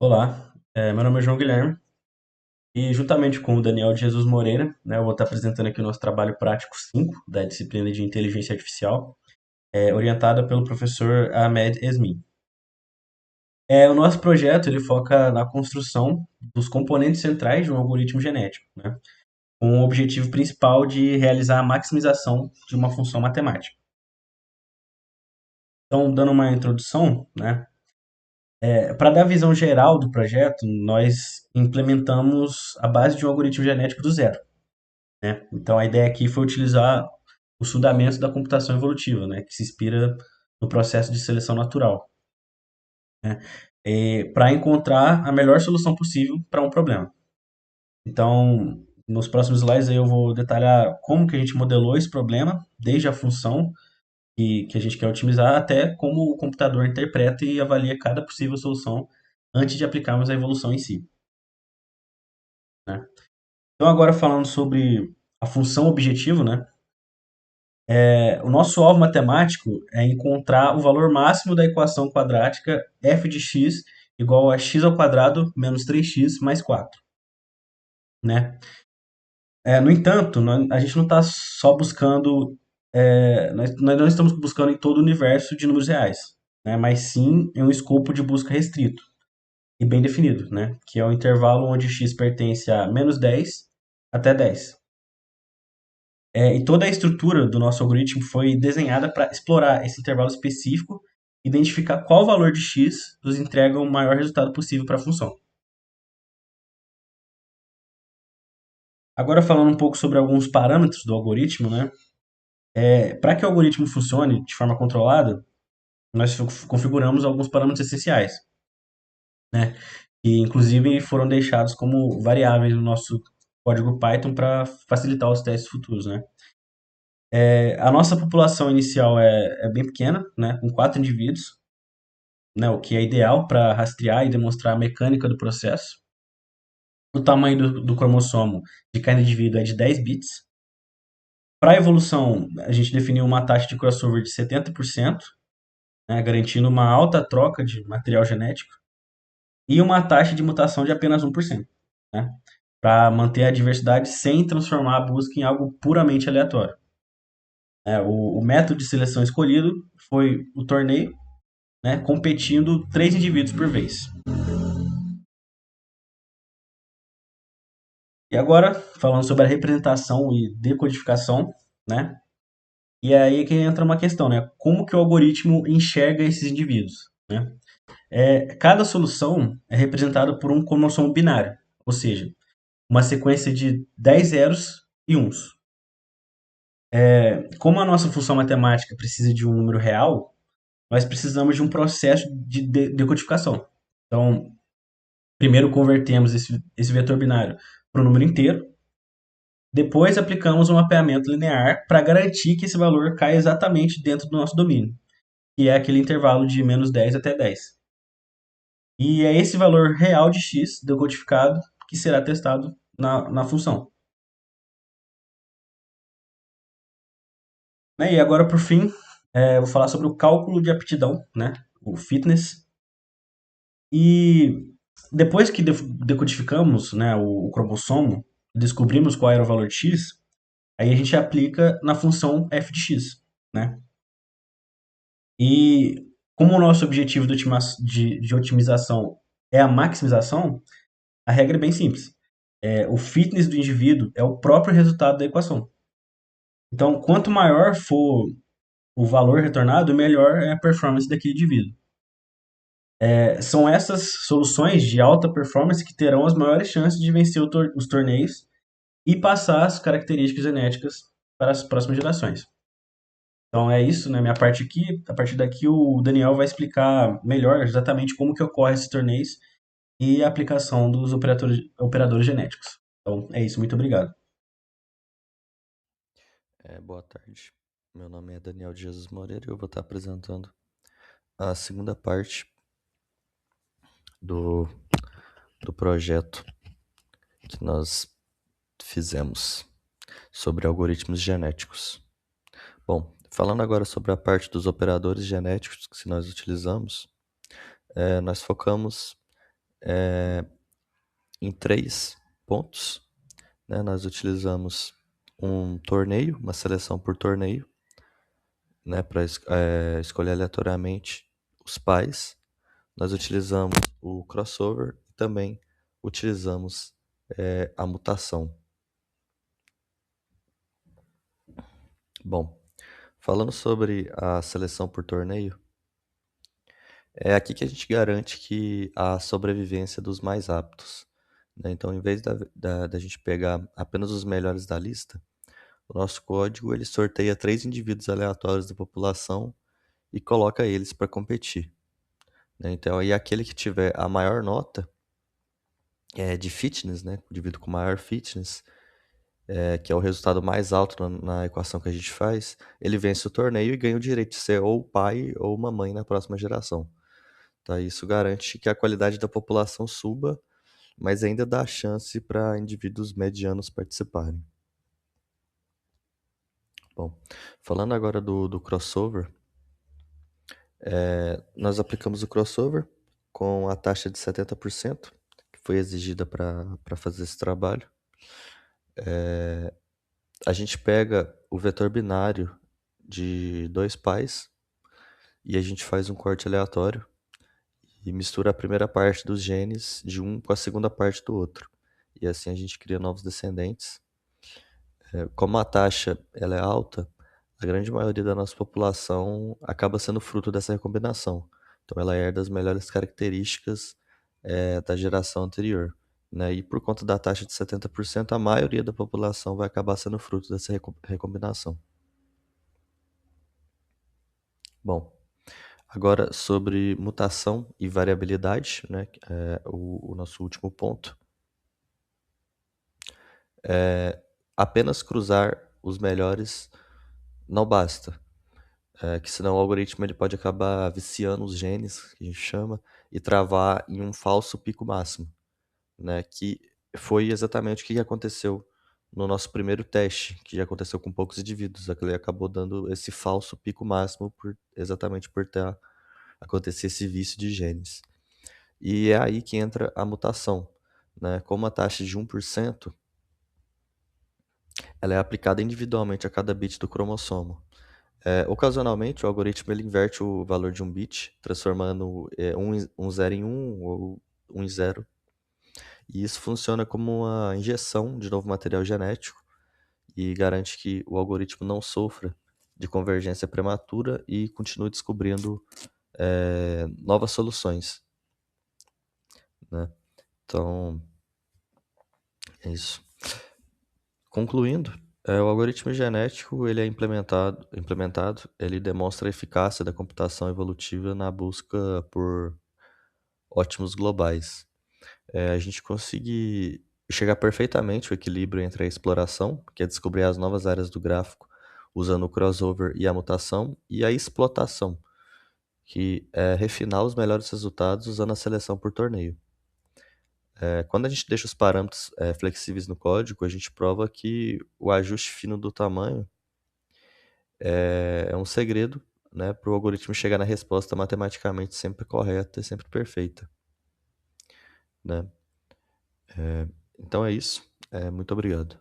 Olá, meu nome é João Guilherme e juntamente com o Daniel de Jesus Moreira, né, eu vou estar apresentando aqui o nosso trabalho prático 5 da disciplina de Inteligência Artificial, orientada pelo professor Ahmed Esmi. O nosso projeto ele foca na construção dos componentes centrais de um algoritmo genético, né, com o objetivo principal de realizar a maximização de uma função matemática. Então, dando uma introdução, né, para dar a visão geral do projeto, nós implementamos a base de um algoritmo genético do zero, né? Então a ideia aqui foi utilizar os fundamentos da computação evolutiva, né, que se inspira no processo de seleção natural, né, para encontrar a melhor solução possível para um problema. Então, nos próximos slides aí eu vou detalhar como que a gente modelou esse problema, desde a função que a gente quer otimizar até como o computador interpreta e avalia cada possível solução antes de aplicarmos a evolução em si, né? Então, agora falando sobre a função objetivo, né? O nosso alvo matemático é encontrar o valor máximo da equação quadrática f de x igual a x ao quadrado menos 3x mais 4, né? No entanto, a gente não está só buscando, nós não estamos buscando em todo o universo de números reais, né? Mas sim em um escopo de busca restrito e bem definido, né? Que é o intervalo onde x pertence a menos 10 até 10. E toda a estrutura do nosso algoritmo foi desenhada para explorar esse intervalo específico, identificar qual valor de x nos entrega o maior resultado possível para a função. Agora falando um pouco sobre alguns parâmetros do algoritmo, né? Para que o algoritmo funcione de forma controlada, nós configuramos alguns parâmetros essenciais, né? Que inclusive foram deixados como variáveis no nosso código Python para facilitar os testes futuros, né? A nossa população inicial é bem pequena, né? Com 4 indivíduos, né, o que é ideal para rastrear e demonstrar a mecânica do processo. O tamanho do cromossomo de cada indivíduo é de 10 bits. Para a evolução, a gente definiu uma taxa de crossover de 70%, né, garantindo uma alta troca de material genético, e uma taxa de mutação de apenas 1%, né, para manter a diversidade sem transformar a busca em algo puramente aleatório. O método de seleção escolhido foi o torneio, né, competindo 3 indivíduos por vez. E agora, falando sobre a representação e decodificação, né? E é aí que entra uma questão, né? Como que o algoritmo enxerga esses indivíduos, né? Cada solução é representada por um cromossomo binário, ou seja, uma sequência de 10 zeros e uns. Como a nossa função matemática precisa de um número real, nós precisamos de um processo de decodificação. Então, primeiro convertemos esse vetor binário para o número inteiro. Depois aplicamos um mapeamento linear para garantir que esse valor cai exatamente dentro do nosso domínio, que é aquele intervalo de menos 10 até 10. E é esse valor real de x decodificado que será testado na função. E agora, por fim, vou falar sobre o cálculo de aptidão, né? O fitness. E depois que decodificamos, né, o cromossomo, descobrimos qual era o valor de x, aí a gente aplica na função f de x, né? E como o nosso objetivo de otimização é a maximização, a regra é bem simples. O fitness do indivíduo é o próprio resultado da equação. Então, quanto maior for o valor retornado, melhor é a performance daquele indivíduo. São essas soluções de alta performance que terão as maiores chances de vencer os torneios e passar as características genéticas para as próximas gerações. Então é isso, né? Minha parte aqui. A partir daqui o Daniel vai explicar melhor exatamente como que ocorre esses torneios e a aplicação dos operadores genéticos. Então é isso, muito obrigado. Boa tarde. Meu nome é Daniel de Jesus Moreira e eu vou estar apresentando a segunda parte do, do projeto que nós fizemos sobre algoritmos genéticos. Bom, falando agora sobre a parte dos operadores genéticos que nós utilizamos, nós focamos em 3 pontos, né? Nós utilizamos um torneio, uma seleção por torneio, né? Para escolher aleatoriamente os pais. Nós utilizamos o crossover e também utilizamos a mutação. Bom, falando sobre a seleção por torneio, é aqui que a gente garante que a sobrevivência dos mais aptos, né? Então, em vez da gente pegar apenas os melhores da lista, o nosso código ele sorteia 3 indivíduos aleatórios da população e coloca eles para competir, né? Então, aí aquele que tiver a maior nota de fitness, né? O indivíduo com maior fitness, que é o resultado mais alto na equação que a gente faz, ele vence o torneio e ganha o direito de ser ou pai ou mamãe na próxima geração. Tá? Isso garante que a qualidade da população suba, mas ainda dá chance para indivíduos medianos participarem. Bom, falando agora do crossover, nós aplicamos o crossover com a taxa de 70%, que foi exigida para fazer esse trabalho. A gente pega o vetor binário de 2 pais e a gente faz um corte aleatório e mistura a primeira parte dos genes de um com a segunda parte do outro. E assim a gente cria novos descendentes. Como a taxa ela é alta, a grande maioria da nossa população acaba sendo fruto dessa recombinação. Então ela herda as melhores características da geração anterior, né? E por conta da taxa de 70%, a maioria da população vai acabar sendo fruto dessa recombinação. Bom, agora sobre mutação e variabilidade, né? O nosso último ponto. Apenas cruzar os melhores não basta. Que senão o algoritmo ele pode acabar viciando os genes, que a gente chama, e travar em um falso pico máximo, né? Que foi exatamente o que aconteceu no nosso primeiro teste, que já aconteceu com poucos indivíduos. Ele acabou dando esse falso pico máximo exatamente por ter acontecido esse vício de genes. E é aí que entra a mutação, né? Como a taxa de 1%, ela é aplicada individualmente a cada bit do cromossomo. Ocasionalmente, o algoritmo ele inverte o valor de um bit, transformando um zero em um ou um em zero. E isso funciona como uma injeção de novo material genético e garante que o algoritmo não sofra de convergência prematura e continue descobrindo novas soluções, né? Então, é isso. Concluindo, o algoritmo genético ele é implementado, ele demonstra a eficácia da computação evolutiva na busca por ótimos globais. A gente consegue chegar perfeitamente ao equilíbrio entre a exploração, que é descobrir as novas áreas do gráfico usando o crossover e a mutação, e a explotação, que é refinar os melhores resultados usando a seleção por torneio. Quando a gente deixa os parâmetros flexíveis no código, a gente prova que o ajuste fino do tamanho é um segredo, né, para o algoritmo chegar na resposta matematicamente sempre correta e sempre perfeita, né? Então é isso. Muito obrigado.